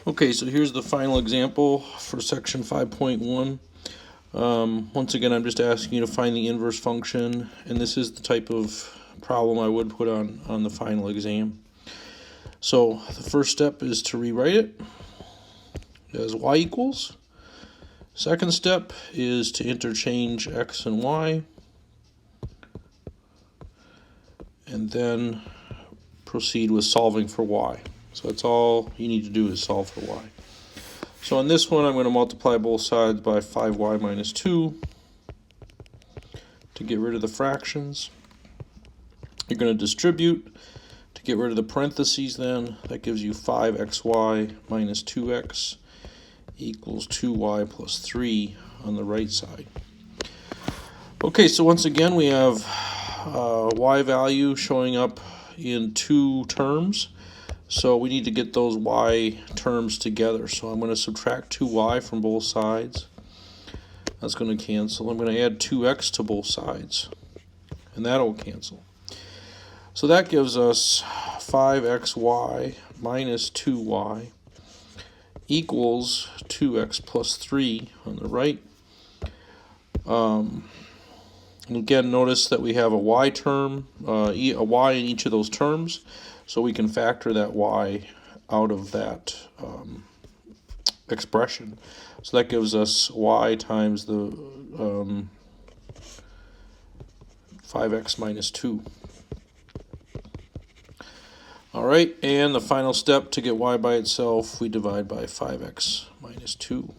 Okay, so here's the final example for section 5.1. Once again, I'm just asking you to find the inverse function, and this is the type of problem I would put on the final exam. So the first step is to rewrite it as y equals. Second step is to interchange x and y, and then proceed with solving for y. So that's all you need to do is solve for y. So on this one, I'm going to multiply both sides by 5y minus 2 to get rid of the fractions. You're going to distribute to get rid of the parentheses then. That gives you 5xy minus 2x equals 2y plus 3 on the right side. Okay, so once again, we have y value showing up in two terms. So we need to get those y terms together. So I'm going to subtract 2y from both sides. That's going to cancel. I'm going to add 2x to both sides, and that'll cancel. So that gives us 5xy minus 2y equals 2x plus 3 on the right. And again, notice that we have a y term, a y in each of those terms. So we can factor that y out of that expression. So that gives us y times the 5x minus 2. All right, and the final step to get y by itself, we divide by 5x minus 2.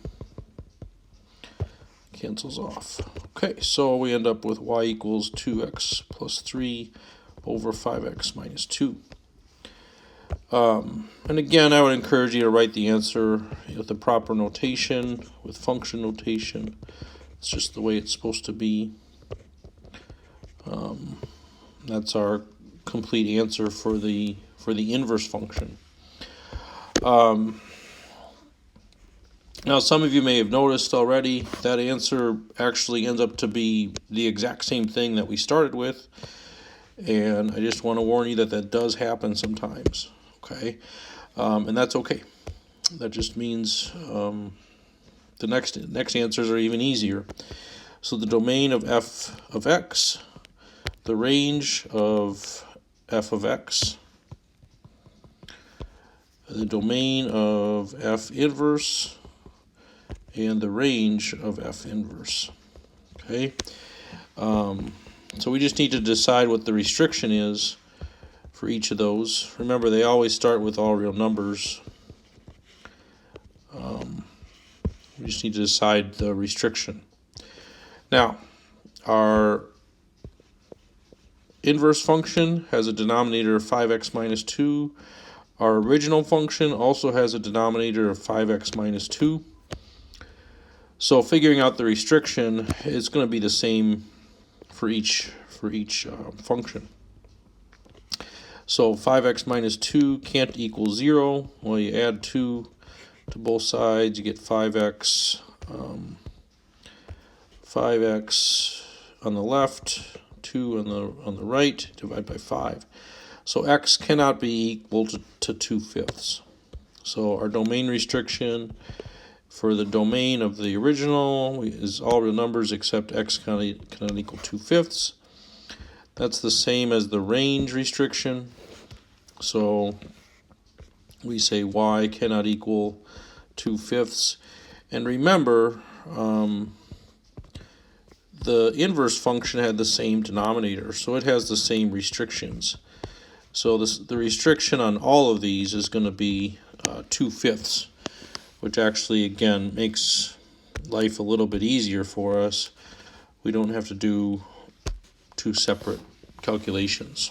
Cancels off. Okay, so we end up with y equals 2x plus 3 over 5x minus 2. And again, I would encourage you to write the answer with the proper notation, with function notation. It's just the way it's supposed to be. That's our complete answer for the inverse function. Now, some of you may have noticed already that answer actually ends up to be the exact same thing that we started with, and I just want to warn you that that does happen sometimes. Okay, and that's okay. That just means the next answers are even easier. So the domain of f of x, the range of f of x, the domain of f inverse, and the range of f inverse. Okay, so we just need to decide what the restriction is for each of those. Remember, they always start with all real numbers. We just need to decide the restriction. Now, our inverse function has a denominator of 5x minus 2. Our original function also has a denominator of 5x minus 2. So figuring out the restriction is going to be the same for each function. So 5x minus 2 can't equal 0. Well, you add 2 to both sides, you get 5x. 5x on the left, 2 on the right, divide by 5. So x cannot be equal to 2/5. So our domain restriction for the domain of the original is all real numbers except x cannot equal 2/5. That's the same as the range restriction. So we say y cannot equal 2/5. And remember, the inverse function had the same denominator, so it has the same restrictions. So the restriction on all of these is going to be 2/5, which actually, again, makes life a little bit easier for us. We don't have to do two separate calculations.